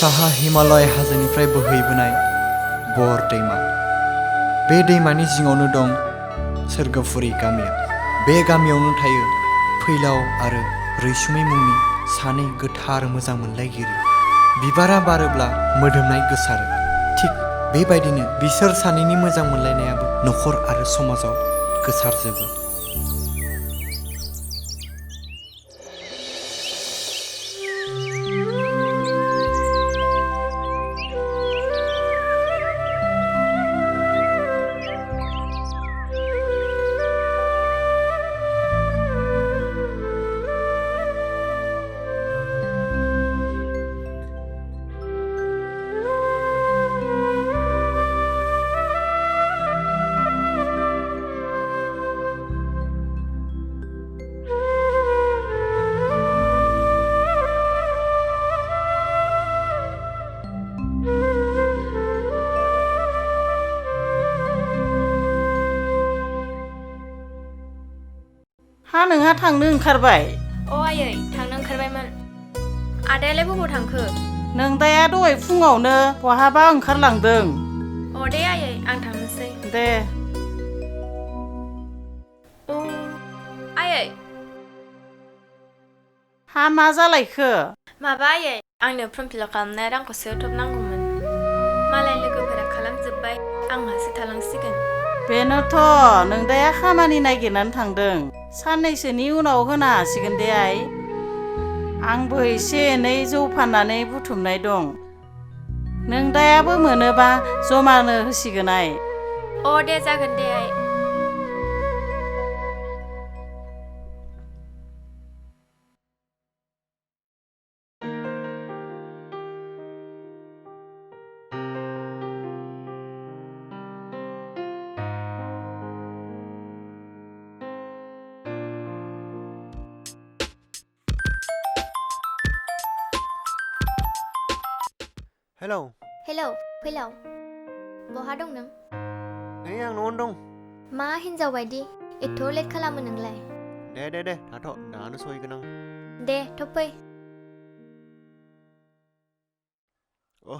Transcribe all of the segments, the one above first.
साहा हिमालय हाजोनिफ्राय बोहैबोनाय बर दैमा। बे दैमानि जिङावनो दं सोरगोफुरि गामिया। बे गामियावनो थायो फैलाव आरो रैसुमै मुंनि सानै गोथार मोजां मोनलायगिरि। बिबारा बारोब्ला मोदोमनाय गोसारो। थिग बेबायदिनो बिसोर सानैनि मोजां मोनलायनायाबो नखर आरो समाजाव गोसारजोबो। हा नोंहा थांनो ओंखारबाय? अ आयै थांनो ओंखारबायमोन। आदायालाय बबाव थांखो? नोंदाया दहाय फुङावनो बहाबा ओंखारलांदों। अ दे आयै आं थांनोसै। दे। अ आयै हा मा जालायखो? माबा आयै आंनो फर्म फिलआप खालामनाय रांखौसो होथ'बनांगौमोन। मालाय लोगोफोरा खालामजोब्बाय आंहासो थालांसिगोन। बेनोथ' नोंदाया खामानि नागिरनानै थांदों। साननैसोनि उनाव होनो हासिगोन दे आइ। आंबो एसे एनै जौ फाननानै बुथुमनाय दं। नोंदायाबो मोनोबा जमानो होसिगोन आइ। अ दे जागोन दे आइ। हेलौ हेलौ फैलाव बहा दं नों? नै आं न'आवनो दं। मा हिनजाव बायदि एथ' लेट खालामो नोंलाय? दे थाथ' दानो सहैगोन आं। दे थब फै। अ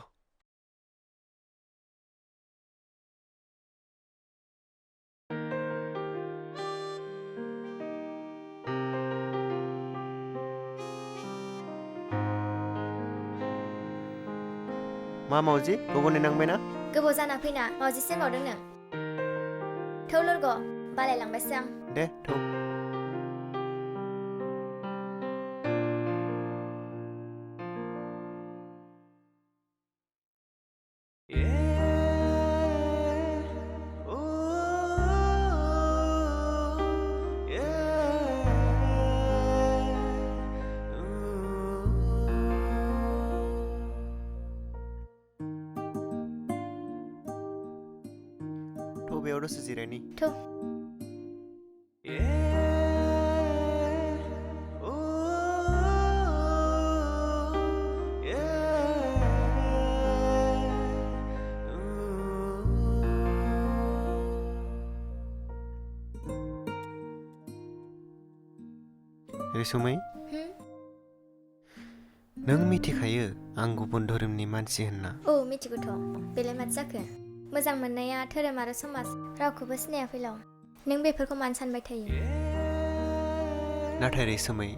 मा मावजि गोबाव नेनांबायना? गोबाव जाना फैना मावजिसो होनबावदों नों। थौ लरग' बालायलांबायसो आं। दे थौ। बेयाव दसे जिरायनि। थौ। रैसुमै नों मिथिखायो आं गुबुन धोरोमनि मानसि होनना। औ मिथिगौथ'। बेलाय माथो जाखो? मोजां मोननाया धोरोम आरो समाज रावखौबो सिनाया फैलाव। नों बेफोरखौ मानो सानबाय थायो? नाथाय रैसुमै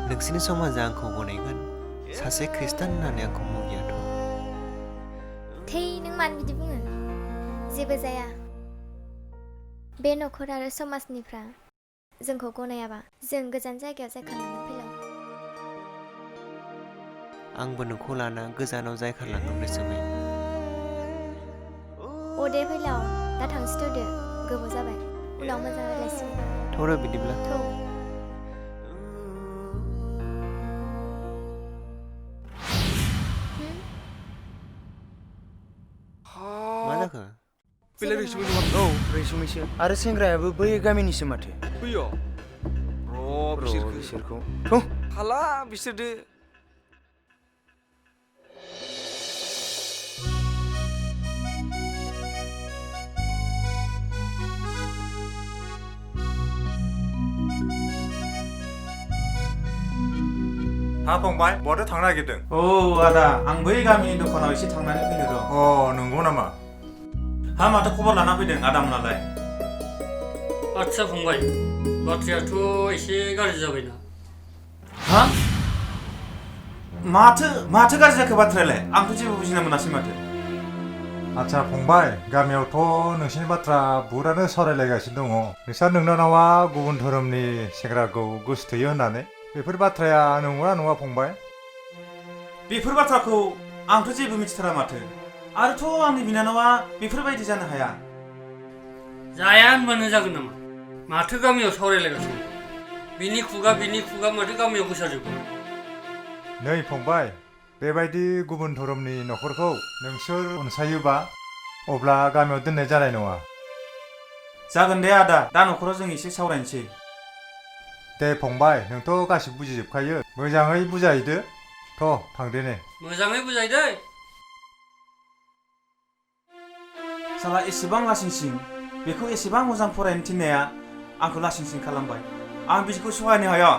नोंसिनि समाजा आंखौ गनायगोन सासे खृष्टान होननानै आंखौ मुगैयाथ'। थै नों मानो बिदि बुङो? जेबो जाया। बे नखर आरो समाजनिफ्रा जोंखौ गनायाबा जों गोजान जायगायाव जायखारलांगोन फैलाव। आंबो नोंखौ लाना गोजानाव जायखारलांगोन रैसुमै। अ दे फैलाव दा थांसैथ'दो गोबाव जाबाय उनाव मोजां रायज्लायसिगोन। थौर' बिदिब्ला। थौ। मा जाखो? बेलाय रैसुमै नङा? औ रैसुमैसो। आरो सेंग्रायाबो बै गामिनिसो माथो। बैयो बिसोरखौ थौ हाला बिसोरदो। हा फंबाय बहाथो थांनो नागिरदों? औ आदा आं बै गामिनि दखानाव एसे थांनानै फैनो र'। अ नंगौ नामा? हा माथो खबर लाना फैदों आदामोनालाय? आच्छा फंबाय बाथ्रायाथ' एसे गाज्रि जाबायना। हा माथो गाज्रि जाखो बाथ्रायालाय? आंथ' जेबो बुजिना मोनासै माथो। आच्छा फंबाय गामियावथ' नोंसिनि बाथ्रा बुहुदानो सावरायलायगासिनो दङ नोंस्रा नोंनानावा गुबुन धोरोमनि सेंग्राखौ गोसोथोयो होननानै बेफोर बाथ्राया नंगौना नङा फंबाय? बेफोर बाथ्राखौ आंथ' जेबो मिथिथारा माथो आरोथ' आंनि बिनानावा बेफोरबायदि जानो हाया। जाया होनबानो जागोन नामा? माथो गामियाव सावरायलायगासिनो बिनि खुगा माथो गामियाव गोसारजोबो। नै फंबाय बेबायदि गुबुन धोरोमनि न'खरखौ नोंसोर अनसायोबा अब्ला गामियाव दोननाय जानाय नङा। जागोन दे आदा दा न'खराव जों एसे सावरायनोसै। दे फंबाय नोंथ' गासिबो बुजिजोबखायो मोजाङै बुजायहैदो। थ' थांदो ने। मोजाङै बुजाय दै। साला एसेबां लासिंसिं बेखौ एसेबां मोजां फरायनो थिननाया आंखौ लासिंसिं खालामबाय। आं बिदिखौ सहायनो हाया।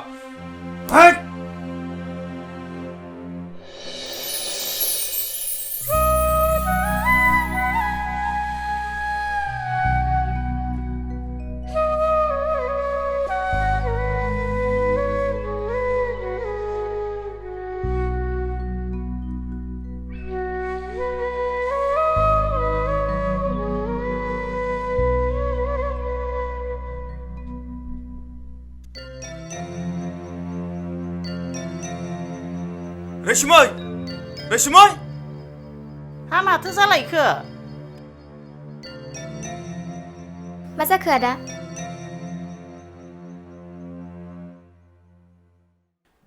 रैसुमै हा माथो जालायखो? मा जाखो आदा?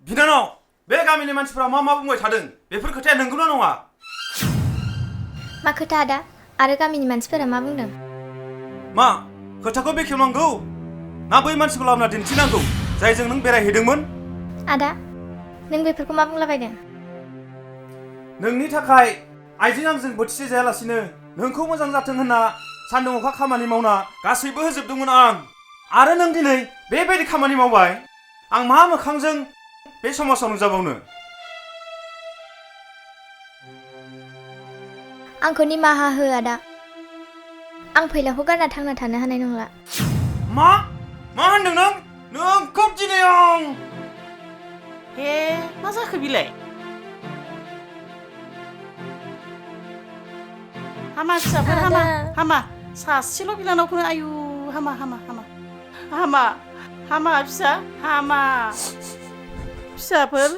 बिनानाव बे गामिनि मानसिफ्रा मा बुंबाय थादों बेफोर खोथाया नंगौना नङा? मा खोथा आदा? आरो गामिनि मानसिफोरा मा बुंदों? मा खोथाखौ बेखेवनांगौ ना बै मानसिखौ लाबोना दिन्थिनांगौ जायजों नों बेरायहैदोंमोन? आदा नों बेफोरखौ मा बुंलाबायदों? नोंनि थाखाय आइजों आंजों बोथिसे जायालासिनो नोंखौ मोजां जाथों होनना सान्दुं अखा खामानि मावना गासैबो होजोबदोंमोन आं। आरो नों दिनै बेबायदि खामानि मावबाय आं मा मोखांजों बे समाजाव नुजाबावनो? आंखौ निमाहा हो आदा। आं फैलाखौ गारना थांना थानो हानाय नंला। मा होनदों नों? नोंखौ दिनै आं हे मा जाखो बिलाय? हामा फिसाफोर हामा सासेल' बिनानावखौनो आयु हामा फिसा हामा फिसाफोर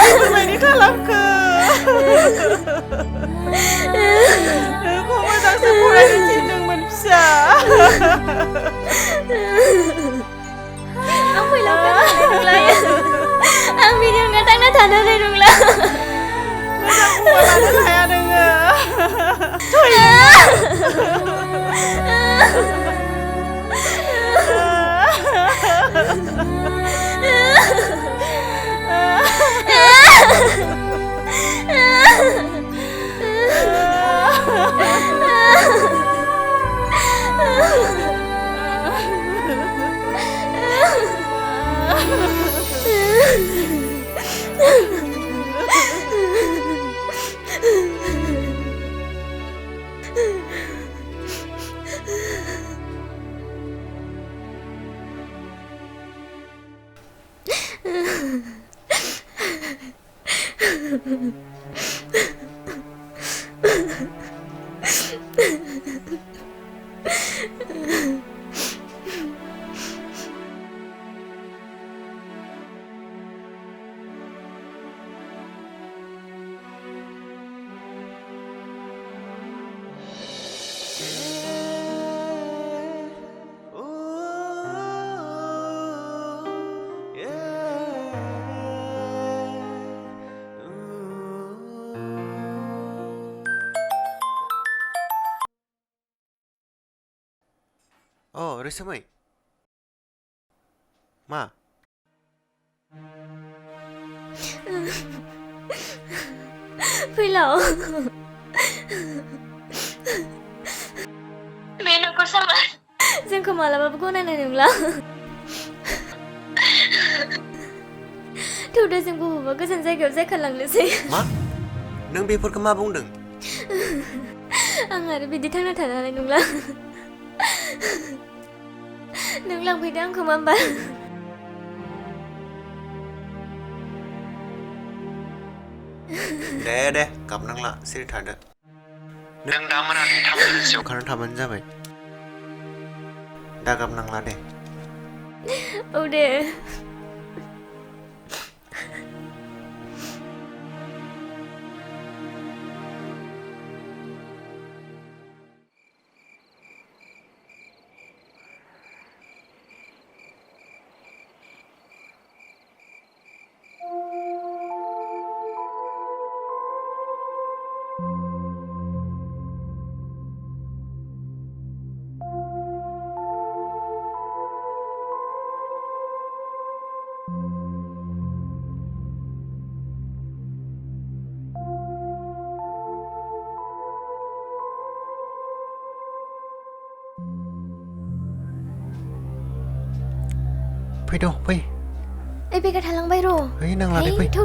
बेफोरबायदि खालामखो नोंखौ मोजांसो फरायनो थिनदोंमोन फिसा। आं फैलाखौ गारनो नंला। आं बिनि अनगा थांना थानो हानाय नंला। मोजां खबर लानो हाया नोङो। अ रैसुमै मा फैलाव बे न'खर समाज जोंखौ मालाबाबो गनायनाय नंला थौदो जों बबेबा गोजान जायगायाव जायखारलांनोसै मा नों बेफोरखौ मा बुंदों आं आरो बिदि थांना थानो हानाय नंला नों लांफैदो आंखौ माम्बा दे गाबनांला सिरि थादो नों दा मोनानि 3 रिंगायाव ओंखारना थाबानो जाबाय दा गाबनांला दे औ दे फै फै ओइ बेगा थालांबाय र' ओइ नांला दे फै थौ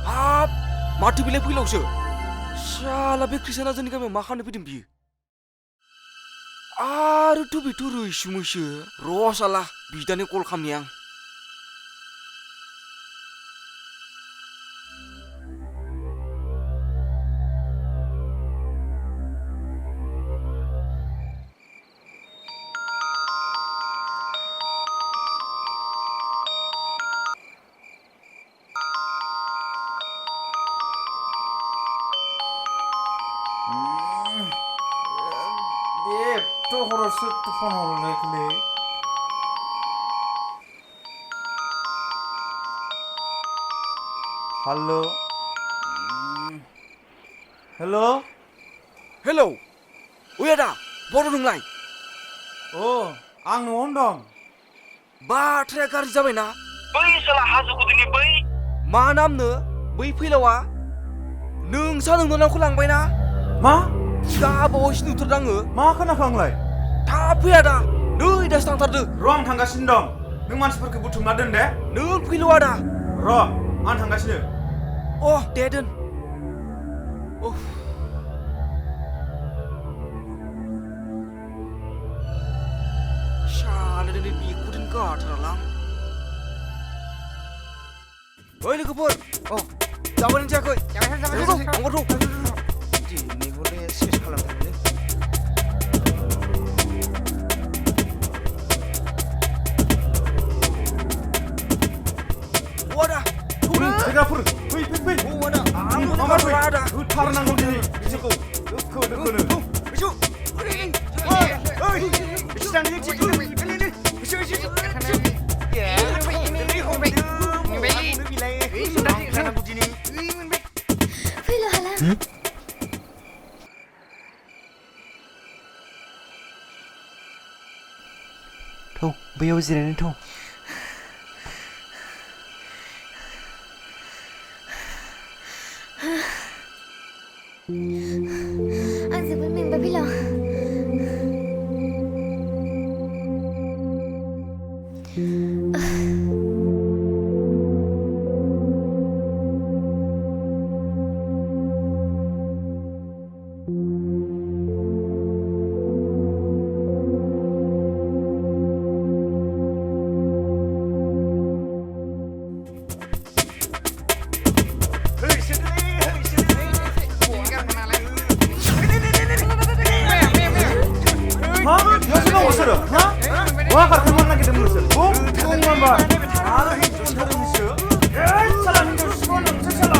हाब माथो बिलाय फैलावसो शाला बे क्रिस्टाना जोंनि गामियाव मा खालामनो फैदों बियो आरोथ' बेथ' रैसुमैसो र' शाला बिदानो कल खालामनि आं फन हरलायखोलै हेलो हेलो हेलौ ओइ आदा बड' नोंलाय आं न'आवनो दं बाथ्राया गाज्रि जाबायना बै साला हाजो गुदिनि बै मा नामनो बै फैलावा नोंसा नोंनि नामखौ लांबायना मा दा बावैसो नुथारदों आङो मा खोनाखो आंलाय थाब फै आदा नै दासो थांथारदो र' आं थांगासिनो दं नों मानसिफोरखौ बुथुमना दोन दे नों फैल' आदा र' आं थांगासिनो दे दोन शाला दिनै बेखौ दिन गाथारालां ओइ लोगोफोर जाबाय नों जायाखै दिनैखौलाय सेस खालामथारलै जायगाफोर फै माबा फै होथारनांगौ दिनै बिसोरखौ दोखोनो फैल' हाला थौ बैयाव जिरायनो थौ आं जोबोद मेंबाय फैल' मा खारखोमानो नागिरदोंमोन नोंसोर बुंबाय आरो हिनजाव धोरोमनिसो साला हिनजाव सिख्ला नोंसोर साला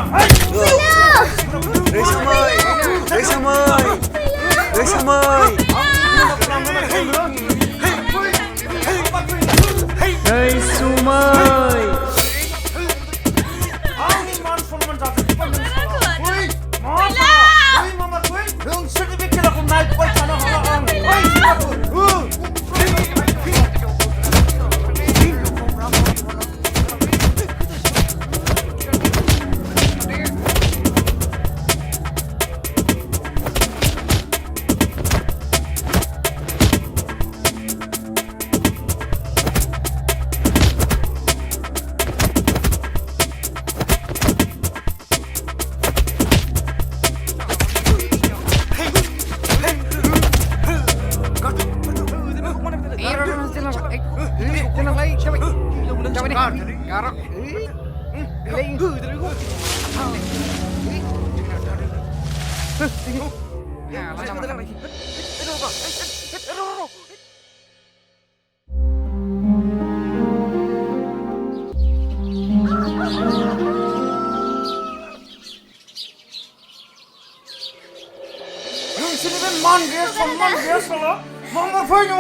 नोंसोरनि बे मान गैया सनमान गैया साला मामा फैनो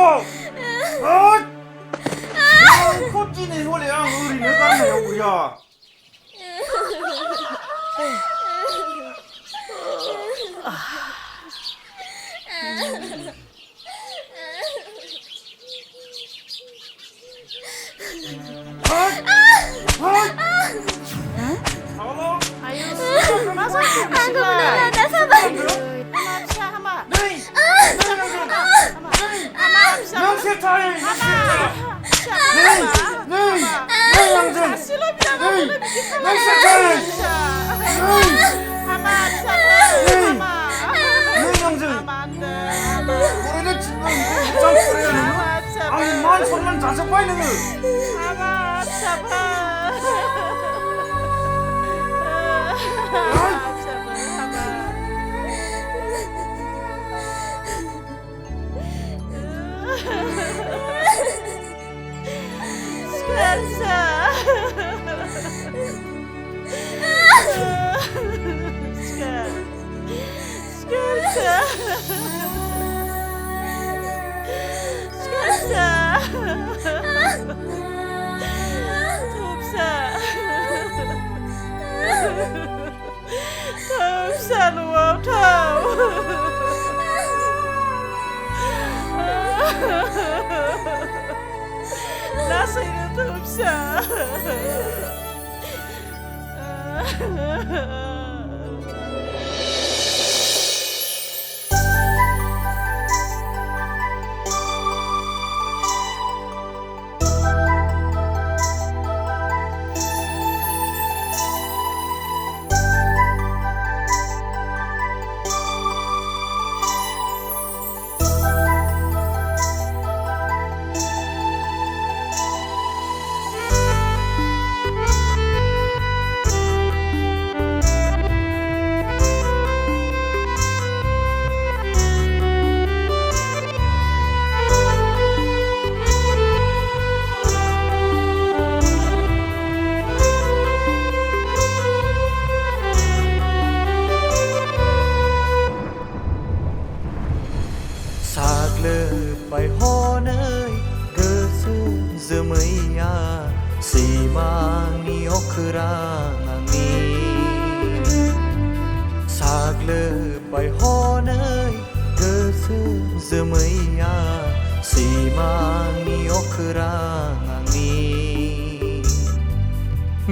आंखौ दिनै हले आं ओरैनो गारनायाव गैया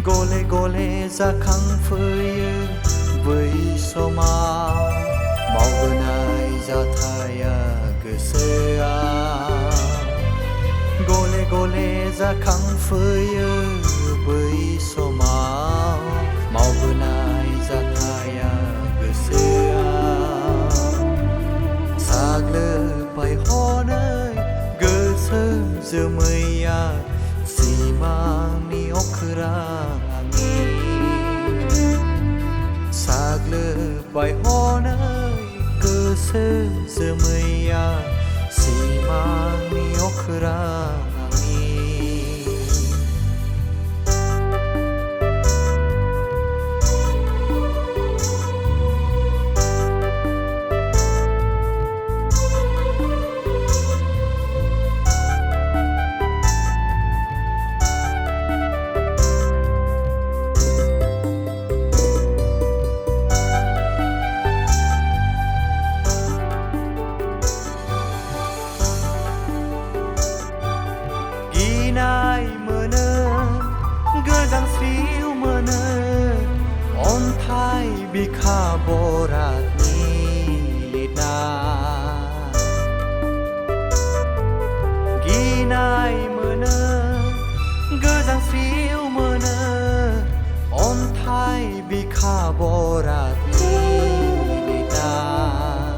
गले गले जाखांफैयो बै समाव मावबोनाय जाथाया गोसोआ गले गले जाखांफैयो बै समाव मावबोनाय जाथाया गोसोआ साग्लोबबाय हनै गोसोम जोमैया सिमांनि अख्रां आंनि साग्लोबबाय हनै गोसोम जोमैया सिमांनि अख्रां आंनि बिखा बरातनि लिरनाय गिनाय मोनो गोजांस्रिउ मोनो अन्थाइ बिखा बरातनि लिरनाय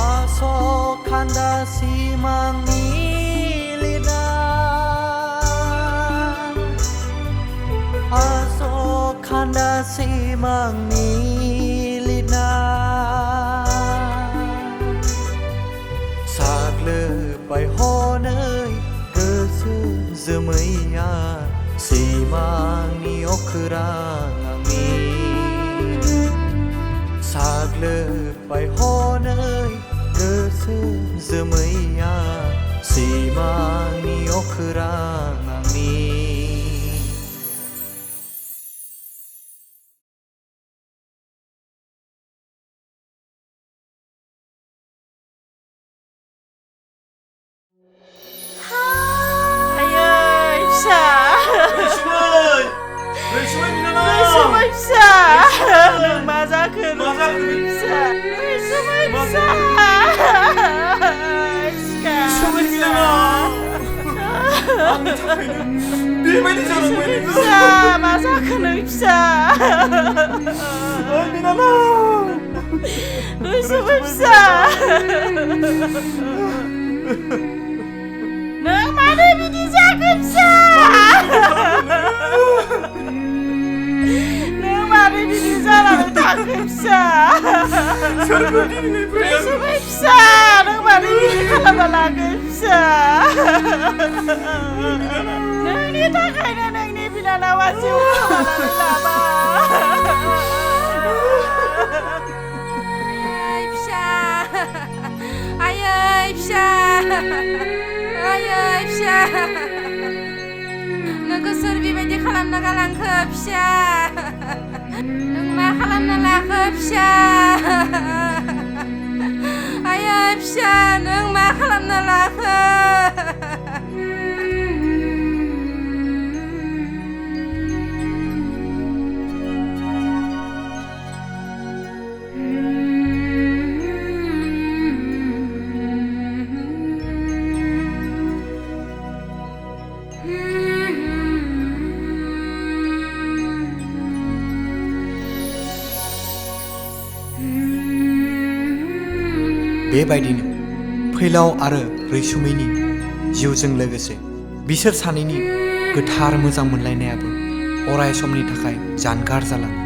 आसखान्दा Simangni liran Asokhanda Simangni liran Saglebay honey goso जोमैया Simangni okrang angni Saglebay honey goso जोमैया Simangni okrang angni Raysumay binanaw! Raysumay pisa! Nang mazakan! Pisa! Raysumay pisa! Raysumay binanaw! Ang takayın! Bilmedi canım benim! Pisa! Mazakan pisa! Ay binanaw! Raysumay pisa! Nang mana bini zakan pisa! Nimani Boro takip sa. Raysumay pisa! Nimani Boro lakip sa. Nang nitakay na nang nipinanawa si Uzer laba. Ayay pisa! Ayay pisa! Ayay pisa! Nोंखौ सोर बेबायदि खालामना गालांखो फिसा नों मा खालामना लाखो फिसा आयै फिसा नों मा खालामना लाखो बेबायदिनो फैलाव आरो रैसुमैनि जिउजों लोगोसे बिसोर सानैनि गोथार मोजां मोनलायनायाबो अराय समनि थाखाय जानगार जालाङो